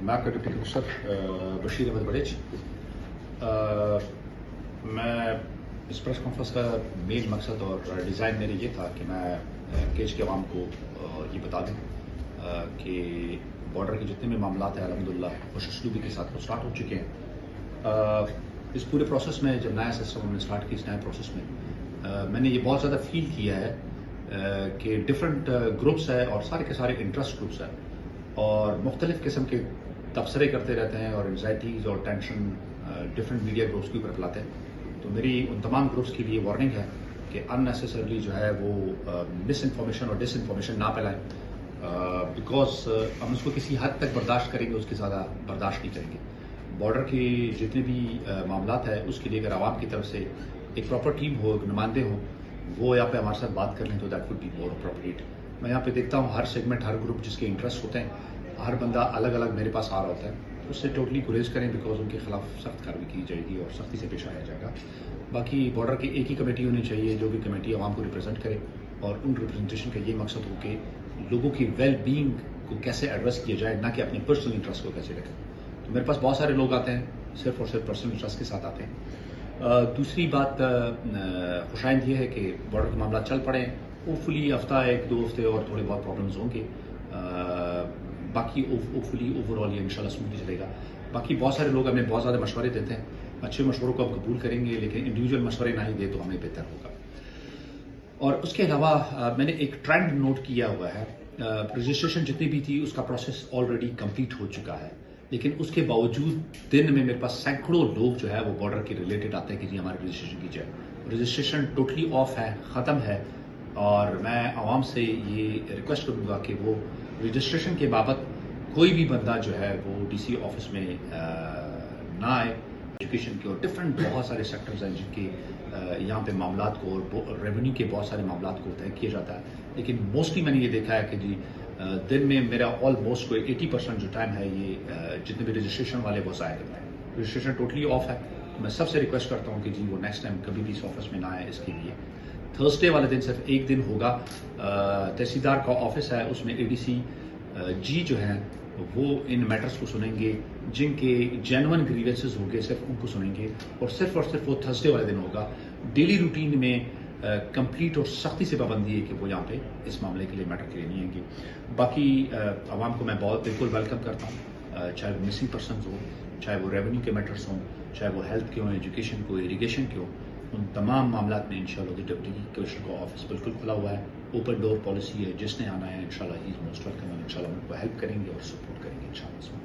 میں آپ کا ڈپٹی کمشنر بشیر احمد بڑیچ. میں اس پریس کانفرنس کا مین مقصد اور ڈیزائن میرے یہ تھا کہ میں کیش کے عوام کو یہ بتا دوں کہ بارڈر کے جتنے بھی معاملات ہیں الحمدللہ خوش اسلوبی کے ساتھ وہ اسٹارٹ ہو چکے ہیں. اس پورے پروسیس میں جب نیا سسٹم ہم نے اسٹارٹ کیا اس نئے پروسیس میں میں نے یہ بہت زیادہ فیل کیا ہے کہ ڈفرینٹ گروپس ہے اور سارے کے سارے انٹرسٹ گروپس ہیں اور مختلف قسم کے تبصرے کرتے رہتے ہیں اور انزائٹیز اور ٹینشن ڈفرینٹ میڈیا گروپس کے اوپر پھیلاتے ہیں. تو میری ان تمام گروپس کے لیے وارننگ ہے کہ ان نیسیسرلی جو ہے وہ مس انفارمیشن اور ڈس انفارمیشن نہ پھیلائیں, بیکاز ہم اس کو کسی حد تک برداشت کریں گے, اس کے زیادہ برداشت نہیں کریں گے. بارڈر کے جتنے بھی معاملات ہیں اس کے لیے اگر عوام کی طرف سے ایک پراپر ٹیم ہو, ایک نمائندے ہوں, وہ یہاں پہ ہمارے ساتھ بات کر لیں تو that would be more appropriate. میں یہاں پہ دیکھتا ہوں ہر سیگمنٹ, ہر گروپ جس کے انٹرسٹ ہوتے ہیں, ہر بندہ الگ الگ میرے پاس آ رہا ہوتا ہے. اس سے ٹوٹلی گریز کریں بیکاز ان کے خلاف سخت کارروائی کی جائے گی اور سختی سے پیش آیا جائے گا. باقی بارڈر کی ایک ہی کمیٹی ہونی چاہیے جو بھی کمیٹی عوام کو ریپرزینٹ کرے, اور ان ریپرزنٹیشن کا یہ مقصد ہو کہ لوگوں کی ویل بینگ کو کیسے ایڈریس کیا جائے, نہ کہ اپنے پرسنل انٹرسٹ کو کیسے رکھیں. تو میرے پاس بہت سارے لوگ آتے ہیں صرف اور صرف پرسنل انٹرسٹ کے ساتھ آتے ہیں. دوسری بات خوشائند یہ ہے کہ بارڈر کے معاملات چل پڑے ہیں. ہوپ فلی ہفتہ ایک دو ہفتے اور تھوڑے بہت پرابلمز ہوں گے, باقی ہوپ فلی اوور آل یہ انشاءاللہ اسموتھلی چلے گا. باقی بہت سارے لوگ ہمیں بہت زیادہ مشورے دیتے ہیں, اچھے مشوروں کو ہم قبول کریں گے, لیکن انڈیویجول مشورے نہ ہی دے تو ہمیں بہتر ہوگا. اور اس کے علاوہ میں نے ایک ٹرینڈ نوٹ کیا ہوا ہے. رجسٹریشن جتنی بھی تھی اس کا پروسیس آلریڈی کمپلیٹ ہو چکا ہے, لیکن اس کے باوجود دن میں میرے پاس سینکڑوں لوگ جو ہے وہ بارڈر کے ریلیٹڈ آتے ہیں کہ جی ہماری رجسٹریشن کی جائے. رجسٹریشن ٹوٹلی آف ہے, ختم ہے, اور میں عوام سے یہ ریکویسٹ کروں گا کہ وہ رجسٹریشن کے بابت کوئی بھی بندہ جو ہے وہ ڈی سی آفس میں نہ آئے. ایجوکیشن کے اور ڈفرینٹ بہت سارے سیکٹرز ہیں جن کے یہاں پہ معاملات کو اور ریونیو کے بہت سارے معاملات کو طے کیا جاتا ہے, لیکن موسٹلی میں نے یہ دیکھا ہے کہ جی دن میں میرا آلموسٹ کوئی 80% جو ٹائم ہے یہ جتنے بھی رجسٹریشن والے وہ ضائع کرتے ہیں. رجسٹریشن ٹوٹلی آف ہے. میں سب سے ریکویسٹ کرتا ہوں کہ جی وہ نیکسٹ ٹائم کبھی بھی اس آفس میں نہ آئے. اس کے لیے تھرسڈے والے دن صرف ایک دن ہوگا, تحصیلدار کا آفس ہے, اس میں اے ڈی سی جی جو ہیں وہ ان میٹرز کو سنیں گے, جن کے جینون گریوینسز ہوں گے صرف ان کو سنیں گے, اور صرف وہ تھرسڈے والے دن ہوگا. ڈیلی روٹین میں کمپلیٹ اور سختی سے پابندی ہے کہ وہ یہاں پہ اس معاملے کے لیے میٹر کے لیے نہیں آئیں گے. باقی عوام کو میں بہت بالکل ویلکم کرتا ہوں, چاہے وہ مسنگ پرسنز ہوں, چاہے وہ ریونیو کے میٹرز ہوں, چاہے وہ ہیلتھ کے ہوں, ایجوکیشن کو, اریگیشن کے ہوں. ان تمام معاملات میں انشاءاللہ ڈپٹی کمشنر کا آفس بالکل کھلا ہوا ہے. اوپن ڈور پالیسی ہے, جس نے آنا ہے انشاءاللہ ہی از موسٹ ویلکم. انشاءاللہ ان کو ہیلپ کریں گے اور سپورٹ کریں گے انشاءاللہ.